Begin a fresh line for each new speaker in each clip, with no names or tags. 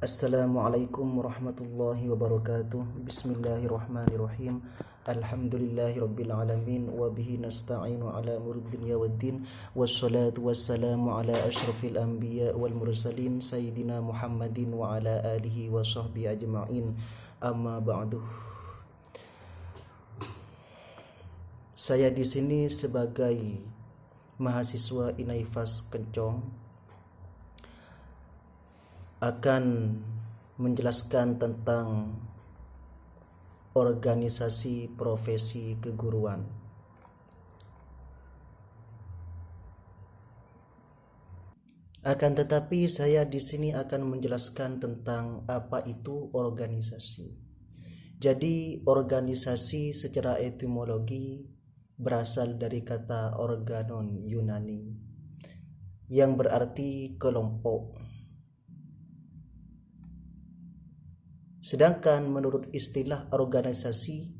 Assalamualaikum warahmatullahi wabarakatuh. Bismillahirrahmanirrahim. Alhamdulillahi rabbil alamin wa bihi nasta'inu ala umuri dunya waddin. Wassalatu wassalamu ala asyrafil anbiya wal mursalin sayyidina Muhammadin wa ala alihi wa sahbihi ajma'in. Amma ba'du. Saya di sini sebagai mahasiswa Inaifas Kencong akan menjelaskan tentang organisasi profesi keguruan. Akan tetapi saya di sini akan menjelaskan tentang apa itu organisasi. Jadi organisasi secara etimologi berasal dari kata organon Yunani yang berarti kelompok. Sedangkan menurut istilah organisasi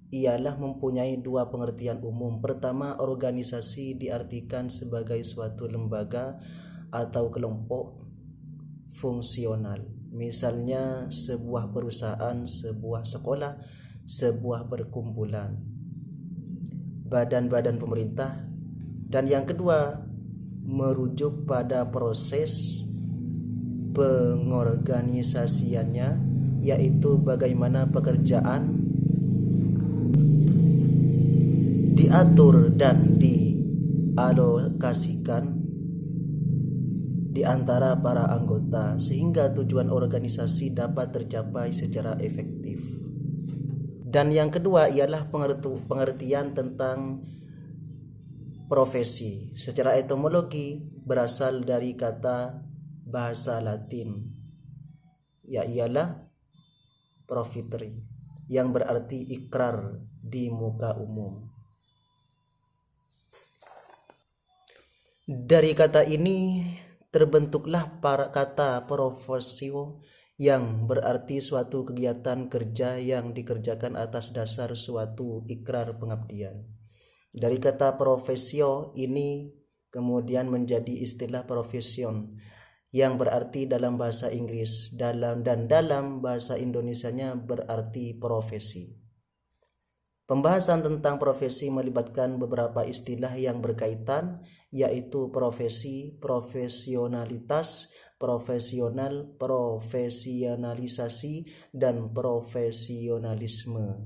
ialah mempunyai dua pengertian umum. Pertama, organisasi diartikan sebagai suatu lembaga atau kelompok fungsional. Misalnya sebuah perusahaan, sebuah sekolah, sebuah perkumpulan, badan-badan pemerintah. Dan yang kedua, merujuk pada proses pengorganisasiannya, yaitu bagaimana pekerjaan diatur dan dialokasikan di antara para anggota sehingga tujuan organisasi dapat tercapai secara efektif. Dan yang kedua ialah pengertian tentang profesi. Secara etimologi berasal dari kata bahasa Latin, ialah profiteri, yang berarti ikrar di muka umum. Dari kata ini terbentuklah kata profesio yang berarti suatu kegiatan kerja yang dikerjakan atas dasar suatu ikrar pengabdian. Dari kata profesio ini kemudian menjadi istilah profession yang berarti dalam bahasa Inggris dalam bahasa Indonesianya berarti profesi. Pembahasan tentang profesi melibatkan beberapa istilah yang berkaitan, yaitu profesi, profesionalitas, profesional, profesionalisasi, dan profesionalisme.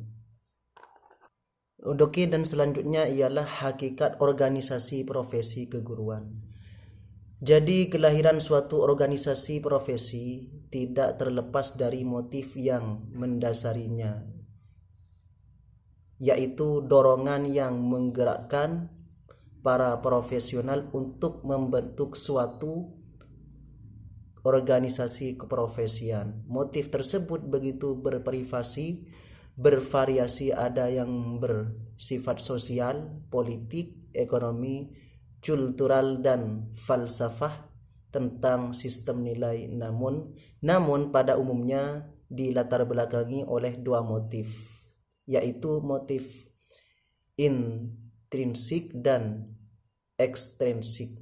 Dan selanjutnya ialah hakikat organisasi profesi keguruan. Jadi kelahiran suatu organisasi profesi tidak terlepas dari motif yang mendasarinya, yaitu dorongan yang menggerakkan para profesional untuk membentuk suatu organisasi keprofesian. Motif tersebut begitu bervariasi, ada yang bersifat sosial, politik, ekonomi, kultural, dan falsafah tentang sistem nilai, namun pada umumnya dilatar belakangi oleh dua motif, yaitu motif intrinsik dan ekstrinsik.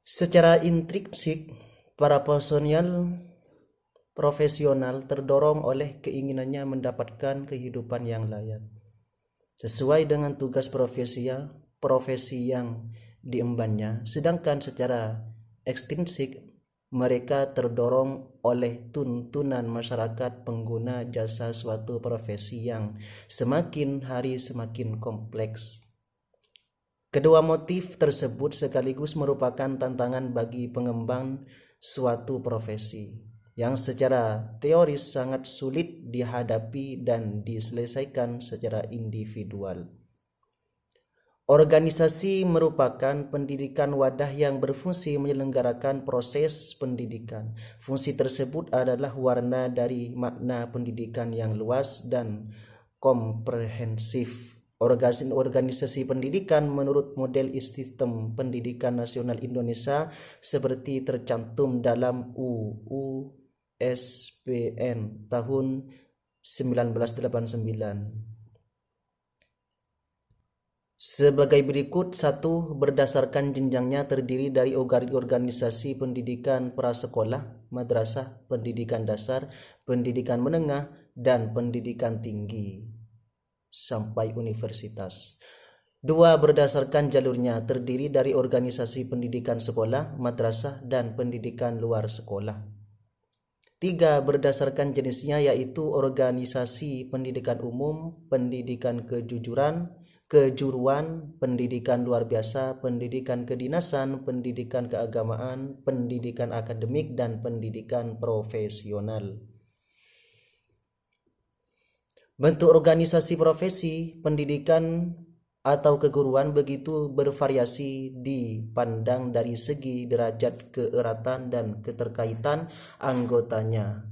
Secara intrinsik, para profesional terdorong oleh keinginannya mendapatkan kehidupan yang layak sesuai dengan tugas profesi yang diembannya. Sedangkan secara ekstrinsik, mereka terdorong oleh tuntunan masyarakat pengguna jasa suatu profesi yang semakin hari semakin kompleks. Kedua motif tersebut sekaligus merupakan tantangan bagi pengembang suatu profesi yang secara teoris sangat sulit dihadapi dan diselesaikan secara individual. Organisasi merupakan pendidikan wadah yang berfungsi menyelenggarakan proses pendidikan. Fungsi tersebut adalah warna dari makna pendidikan yang luas dan komprehensif. Organisasi pendidikan menurut model sistem pendidikan nasional Indonesia seperti tercantum dalam UU SPN tahun 1989. sebagai berikut. 1. Berdasarkan jenjangnya terdiri dari organisasi pendidikan prasekolah, madrasah, pendidikan dasar, pendidikan menengah, dan pendidikan tinggi sampai universitas. 2. Berdasarkan jalurnya terdiri dari organisasi pendidikan sekolah, madrasah, dan pendidikan luar sekolah. 3. Berdasarkan jenisnya yaitu organisasi pendidikan umum, pendidikan kejuruan, pendidikan luar biasa, pendidikan kedinasan, pendidikan keagamaan, pendidikan akademik, dan pendidikan profesional. Bentuk organisasi profesi pendidikan atau keguruan begitu bervariasi dipandang dari segi derajat keeratan dan keterkaitan anggotanya.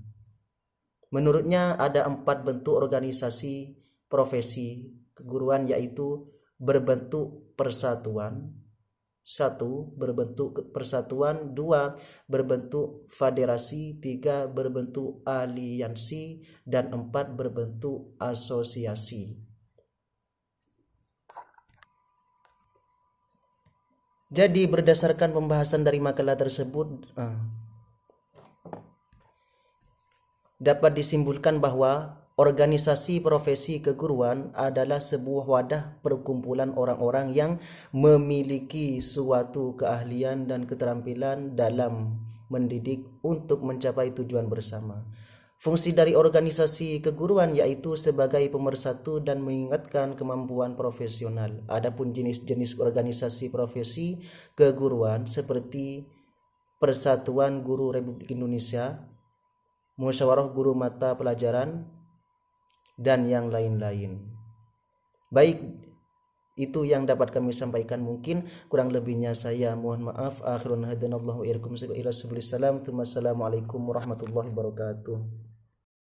Menurutnya ada 4 bentuk organisasi profesi keguruan, yaitu berbentuk persatuan. 1. Berbentuk persatuan. 2. Berbentuk federasi. 3. Berbentuk aliansi. Dan 4. Berbentuk asosiasi. Jadi berdasarkan pembahasan dari makalah tersebut, dapat disimpulkan bahwa organisasi profesi keguruan adalah sebuah wadah perkumpulan orang-orang yang memiliki suatu keahlian dan keterampilan dalam mendidik untuk mencapai tujuan bersama. Fungsi dari organisasi keguruan yaitu sebagai pemersatu dan mengingatkan kemampuan profesional. Adapun jenis-jenis organisasi profesi keguruan seperti Persatuan Guru Republik Indonesia, Musyawarah Guru Mata Pelajaran, dan yang lain-lain. Baik, itu yang dapat kami sampaikan. Mungkin kurang lebihnya saya mohon maaf. Akhirun hadanallahu wa iyyakum ila sabilis salam. Assalamualaikum warahmatullahi wabarakatuh.